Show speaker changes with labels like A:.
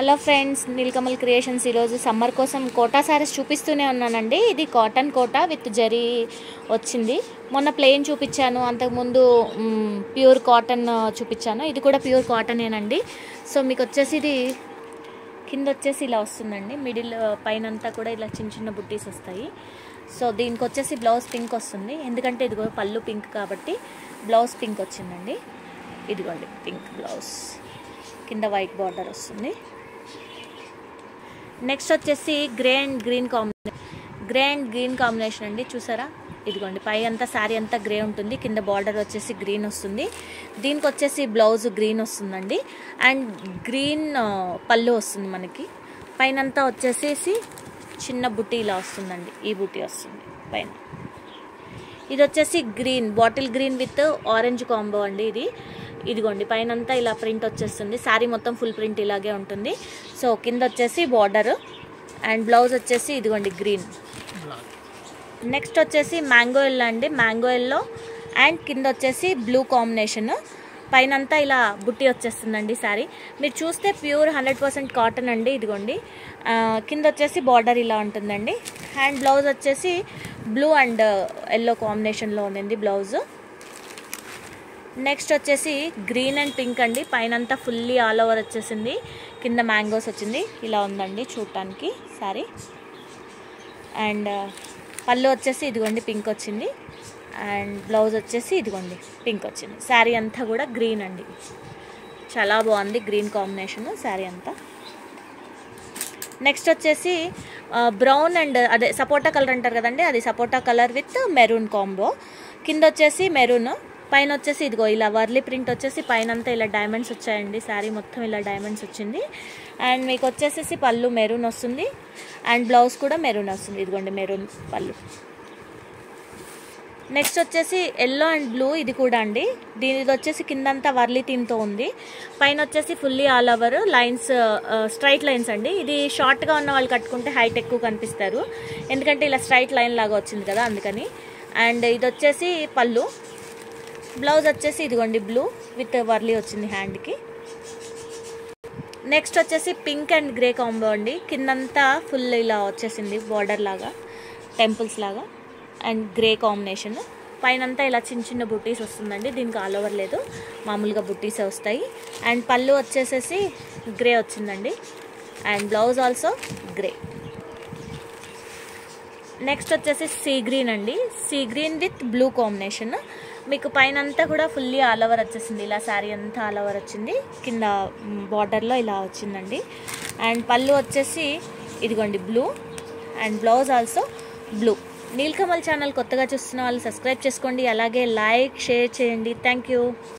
A: Hello friends, Neelakamal creations ఈరోజు summer కోసం quota saris చూపిస్తూనే ఉన్నానండి. ఇది కాటన్ కోటా విత్ జరీ వచ్చింది. మొన్న ప్లెయిన్ చూపించాను, అంతకుముందు ప్యూర్ కాటన్ చూపించాను. ఇది కూడా ప్యూర్ కాటనేనండి. సో మీకు వచ్చేసి ఇది కింద వచ్చేసి ఇలా వస్తుందండి. మిడిల్ పైన అంతా కూడా ఇలా చిన్న చిన్న బుట్టీస్ వస్తాయి. సో దీనికి వచ్చేసి బ్లౌజ్ పింక్ వస్తుంది, ఎందుకంటే ఇదిగో పళ్ళు పింక్ కాబట్టి బ్లౌజ్ పింక్ వచ్చిందండి. ఇదిగోండి పింక్ బ్లౌజ్, కింద వైట్ బార్డర్ వస్తుంది. నెక్స్ట్ వచ్చేసి గ్రే అండ్ గ్రీన్ కాంబినేషన్ అండి. చూసారా, ఇదిగోండి పై అంతా శారీ అంతా గ్రే ఉంటుంది, కింద బార్డర్ వచ్చేసి గ్రీన్ వస్తుంది. దీనికి వచ్చేసి బ్లౌజ్ గ్రీన్ వస్తుందండి, అండ్ గ్రీన్ పళ్ళు వస్తుంది మనకి. పైన అంతా వచ్చేసేసి చిన్న బుట్టి ఇలా వస్తుందండి, ఈ బుట్టి వస్తుంది పైన. ఇది వచ్చేసి green, bottle green with orange combo అండి. ఇదిగోండి పైన అంతా ఇలా ప్రింట్ వచ్చేస్తుంది. శారీ మొత్తం ఫుల్ ప్రింట్ ఇలాగే ఉంటుంది. సో కింద వచ్చేసి బార్డర్ అండ్ బ్లౌజ్ వచ్చేసి ఇదిగోండి గ్రీన్. నెక్స్ట్ వచ్చేసి మ్యాంగో ఎల్లో అండి, మ్యాంగో ఎల్లో అండ్ కింద వచ్చేసి బ్లూ కాంబినేషన్. పైన అంతా ఇలా బుట్టి వచ్చేస్తుందండి శారీ. మీరు చూస్తే ప్యూర్ 100% కాటన్ అండి. ఇదిగోండి కింద వచ్చేసి బార్డర్ ఇలా ఉంటుందండి. అండ్ బ్లౌజ్ వచ్చేసి బ్లూ అండ్ ఎల్లో కాంబినేషన్లో ఉందండి బ్లౌజ్. నెక్స్ట్ వచ్చేసి గ్రీన్ అండ్ పింక్ అండి. పైన అంతా ఫుల్లీ ఆల్ ఓవర్ వచ్చేసింది, కింద మ్యాంగోస్ వచ్చింది. ఇలా ఉందండి చూడటానికి శారీ. అండ్ పళ్ళు వచ్చేసి ఇదిగోండి పింక్ వచ్చింది, అండ్ బ్లౌజ్ వచ్చేసి ఇదిగోండి పింక్ వచ్చింది. శారీ అంతా కూడా గ్రీన్ అండి, చాలా బాగుంది గ్రీన్ కాంబినేషన్ శారీ అంతా. నెక్స్ట్ వచ్చేసి బ్రౌన్ అండ్ అదే సపోటా కలర్ అంటారు కదండి, అది సపోటా కలర్ విత్ మెరూన్ కాంబో. కింద వచ్చేసి మెరూన్, పైన వచ్చేసి ఇదిగో ఇలా వర్లీ ప్రింట్ వచ్చేసి పైన అంతా ఇలా డైమండ్స్ వచ్చాయండి. శారీ మొత్తం ఇలా డైమండ్స్ వచ్చింది. అండ్ మీకు వచ్చేసేసి పళ్ళు మెరూన్ వస్తుంది, అండ్ బ్లౌజ్ కూడా మెరూన్ వస్తుంది. ఇదిగోండి మెరూన్ పళ్ళు. నెక్స్ట్ వచ్చేసి ఎల్లో అండ్ బ్లూ, ఇది కూడా అండి. దీనిది వచ్చేసి కిందంతా వర్లీ థీమ్తో ఉంది, పైన వచ్చేసి fully all over lines, straight lines అండి. ఇది షార్ట్గా ఉన్న వాళ్ళు కట్టుకుంటే హైట్ ఎక్కువ కనిపిస్తారు, ఎందుకంటే ఇలా స్ట్రైట్ లైన్ లాగా వచ్చింది కదా అందుకని. అండ్ ఇది వచ్చేసి పళ్ళు, బ్లౌజ్ వచ్చేసి ఇదిగోండి బ్లూ విత్ వర్లీ వచ్చింది హ్యాండ్కి. నెక్స్ట్ వచ్చేసి పింక్ అండ్ గ్రే కాంబో అండి. కిందంతా ఫుల్ ఇలా వచ్చేసింది బార్డర్ లాగా, టెంపుల్స్ లాగా, అండ్ గ్రే కాంబినేషన్. పైన అంతా ఇలా చిన్న చిన్న బుట్టీస్ వస్తుందండి. దీనికి ఆల్ ఓవర్ లేదు, మామూలుగా బుట్టీసే వస్తాయి. అండ్ పళ్ళు వచ్చేసేసి గ్రే వచ్చిందండి, and blouse also grey. Next వచ్చేసి సీ గ్రీన్ అండి, sea green with blue combination. మీకు పైన అంతా కూడా ఫుల్లీ ఆల్ ఓవర్ వచ్చేసింది, ఇలా శారీ అంతా ఆల్ ఓవర్ వచ్చింది, కింద బార్డర్లో ఇలా వచ్చిందండి. అండ్ పళ్ళు వచ్చేసి ఇదిగోండి blue, and blouse also blue. Neelakamal channel కొత్తగా చూస్తున్న వాళ్ళు సబ్స్క్రైబ్ చేసుకోండి, అలాగే లైక్ షేర్ చేయండి. Thank you.